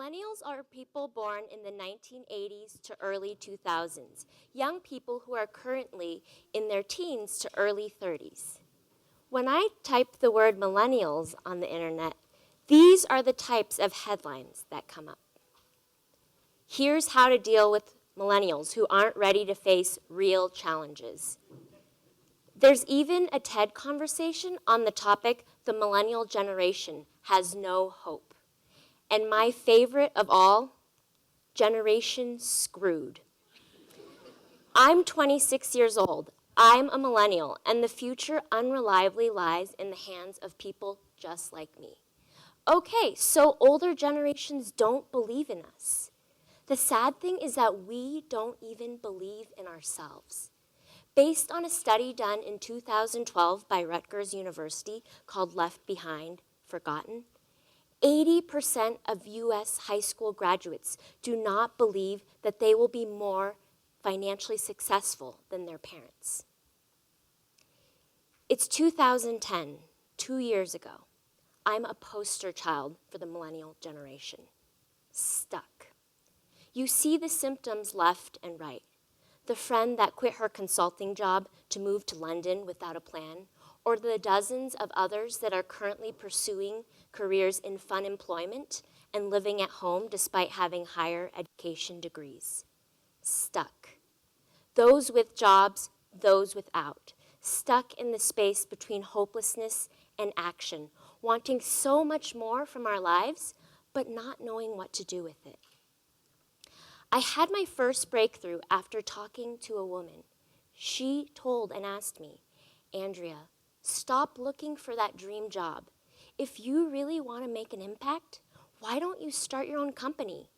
Millennials are people born in the 1980s to early 2000s, young people who are currently in their teens to early 30s. When I type the word millennials on the internet, these are the types of headlines that come up. Here's how to deal with millennials who aren't ready to face real challenges. There's even a TED conversation on the topic, the millennial generation has no hope. And my favorite of all, Generation Screwed. I'm 26 years old. I'm a millennial, and the future unreliably lies in the hands of people just like me. Okay, so older generations don't believe in us. The sad thing is that we don't even believe in ourselves. Based on a study done in 2012 by Rutgers University called Left Behind, Forgotten, 80% of US high school graduates do not believe that they will be more financially successful than their parents. It's 2010, 2 years ago. I'm a poster child for the millennial generation. Stuck. You see the symptoms left and right. The friend that quit her consulting job to move to London without a plan, or the dozens of others that are currently pursuing careers in fun employment and living at home despite having higher education degrees. Stuck. Those with jobs, those without. Stuck in the space between hopelessness and action, wanting so much more from our lives, but not knowing what to do with it. I had my first breakthrough after talking to a woman. She told and asked me, Andrea, stop looking for that dream job. If you really want to make an impact, why don't you start your own company?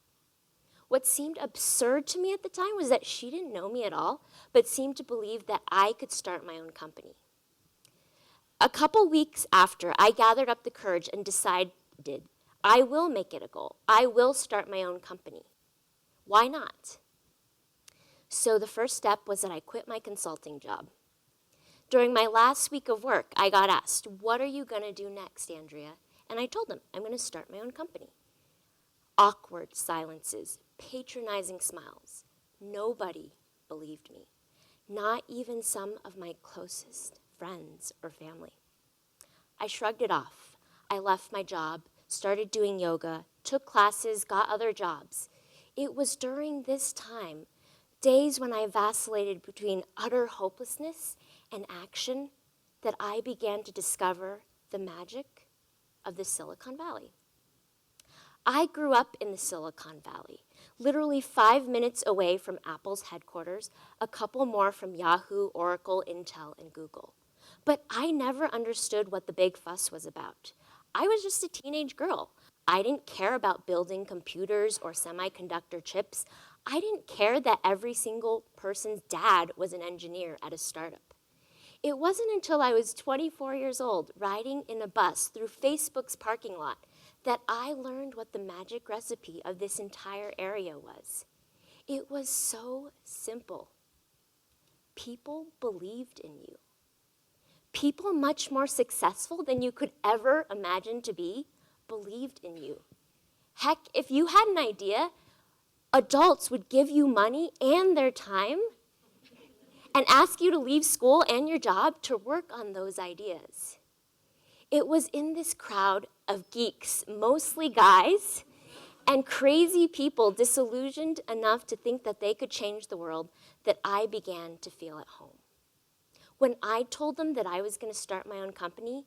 What seemed absurd to me at the time was that she didn't know me at all, but seemed to believe that I could start my own company. A couple weeks after, I gathered up the courage and decided, I will make it a goal. I will start my own company. Why not? So the first step was that I quit my consulting job. During my last week of work, I got asked, what are you going to do next, Andrea? And I told them, I'm going to start my own company. Awkward silences, patronizing smiles. Nobody believed me, not even some of my closest friends or family. I shrugged it off. I left my job, started doing yoga, took classes, got other jobs. It was during this time, days when I vacillated between utter hopelessness and action, that I began to discover the magic of the Silicon Valley. I grew up in the Silicon Valley, literally 5 minutes away from Apple's headquarters, a couple more from Yahoo, Oracle, Intel, and Google. But I never understood what the big fuss was about. I was just a teenage girl. I didn't care about building computers or semiconductor chips. I didn't care that every single person's dad was an engineer at a startup. It wasn't until I was 24 years old, riding in a bus through Facebook's parking lot, that I learned what the magic recipe of this entire area was. It was so simple. People believed in you. People much more successful than you could ever imagine to be believed in you. Heck, if you had an idea, adults would give you money and their time and ask you to leave school and your job to work on those ideas. It was in this crowd of geeks, mostly guys, and crazy people disillusioned enough to think that they could change the world, that I began to feel at home. When I told them that I was going to start my own company,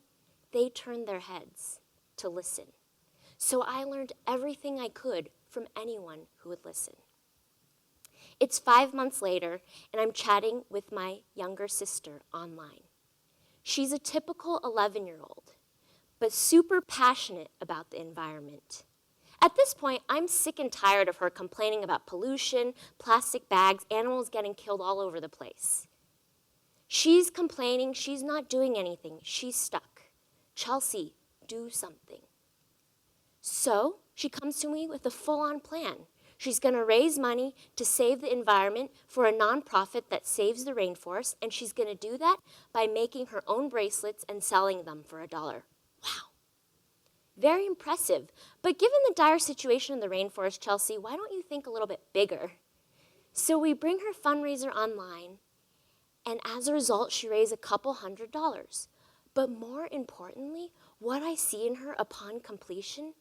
they turned their heads to listen. So I learned everything I could from anyone who would listen. It's 5 months later, and I'm chatting with my younger sister online. She's a typical 11-year-old, but super passionate about the environment. At this point, I'm sick and tired of her complaining about pollution, plastic bags, animals getting killed all over the place. She's complaining, she's not doing anything, she's stuck. Chelsea, do something. So she comes to me with a full-on plan. She's going to raise money to save the environment for a nonprofit that saves the rainforest, and she's going to do that by making her own bracelets and selling them for $1. Wow. Very impressive. But given the dire situation in the rainforest, Chelsea, why don't you think a little bit bigger? So we bring her fundraiser online, and as a result, she raised a couple $100s. But more importantly, what I see in her upon completion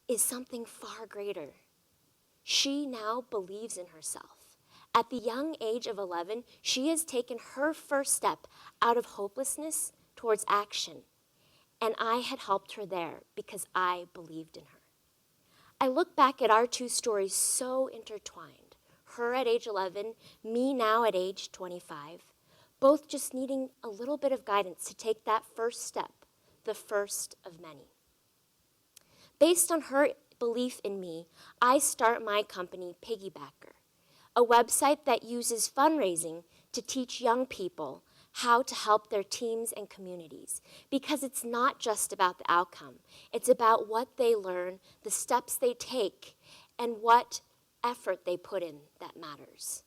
is something far greater. She now believes in herself. At the young age of 11, she has taken her first step out of hopelessness towards action. And I had helped her there because I believed in her. I look back at our two stories so intertwined. Her at age 11, me now at age 25, both just needing a little bit of guidance to take that first step, the first of many. Based on her belief in me, I start my company, Piggybackr, a website that uses fundraising to teach young people how to help their teams and communities. Because it's not just about the outcome. It's about what they learn, the steps they take, and what effort they put in that matters.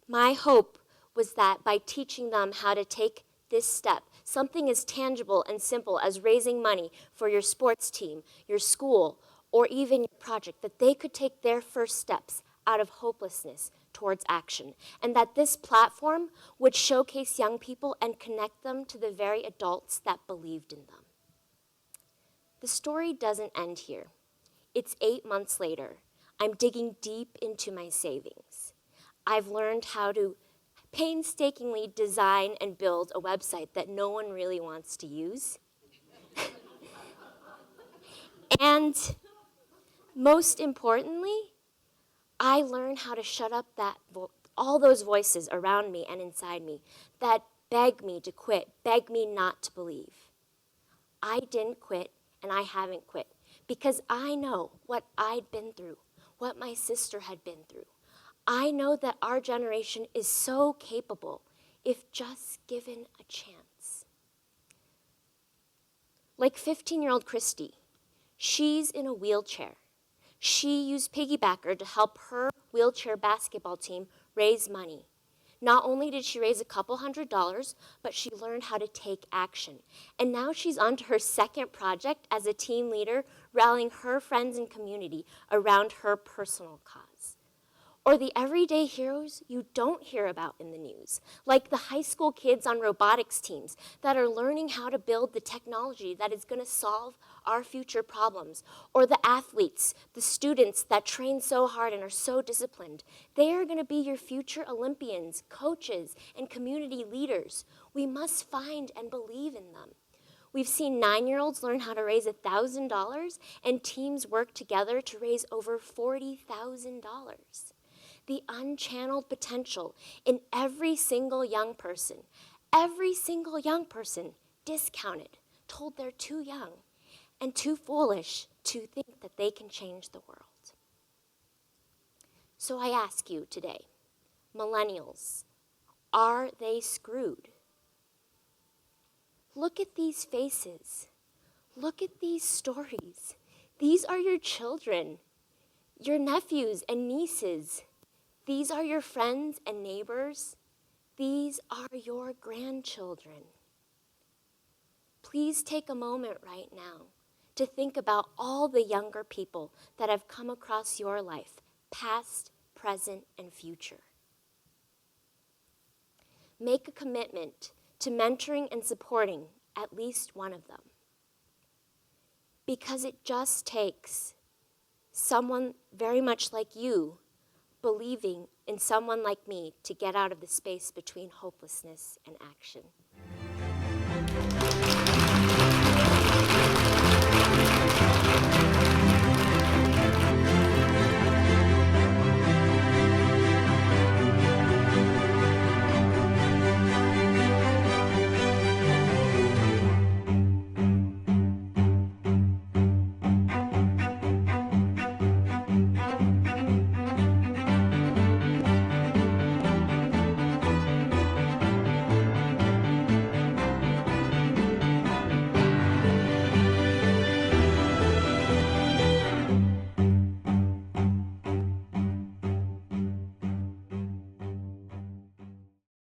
My hope was that by teaching them how to take this step, something as tangible and simple as raising money for your sports team, your school, or even your project, that they could take their first steps out of hopelessness towards action, and that this platform would showcase young people and connect them to the very adults that believed in them. The story doesn't end here. It's 8 months later. I'm digging deep into my savings. I've learned how to painstakingly design and build a website that no one really wants to use. And most importantly, I learned how to shut up all those voices around me and inside me that beg me to quit, beg me not to believe. I didn't quit, and I haven't quit, because I know what I'd been through, what my sister had been through. I know that our generation is so capable if just given a chance. Like 15-year-old Christy, she's in a wheelchair. She used Piggybackr to help her wheelchair basketball team raise money. Not only did she raise a couple $100s, but she learned how to take action. And now she's on to her second project as a team leader, rallying her friends and community around her personal cause. Or the everyday heroes you don't hear about in the news, like the high school kids on robotics teams that are learning how to build the technology that is going to solve our future problems, or the athletes, the students that train so hard and are so disciplined. They are going to be your future Olympians, coaches, and community leaders. We must find and believe in them. We've seen 9-year-olds learn how to raise $1,000, and teams work together to raise over $40,000. The unchanneled potential in every single young person discounted, told they're too young and too foolish to think that they can change the world. So I ask you today, millennials, are they screwed? Look at these faces. Look at these stories. These are your children, your nephews and nieces. These are your friends and neighbors. These are your grandchildren. Please take a moment right now to think about all the younger people that have come across your life, past, present, and future. Make a commitment to mentoring and supporting at least one of them. Because it just takes someone very much like you believing in someone like me to get out of the space between hopelessness and action.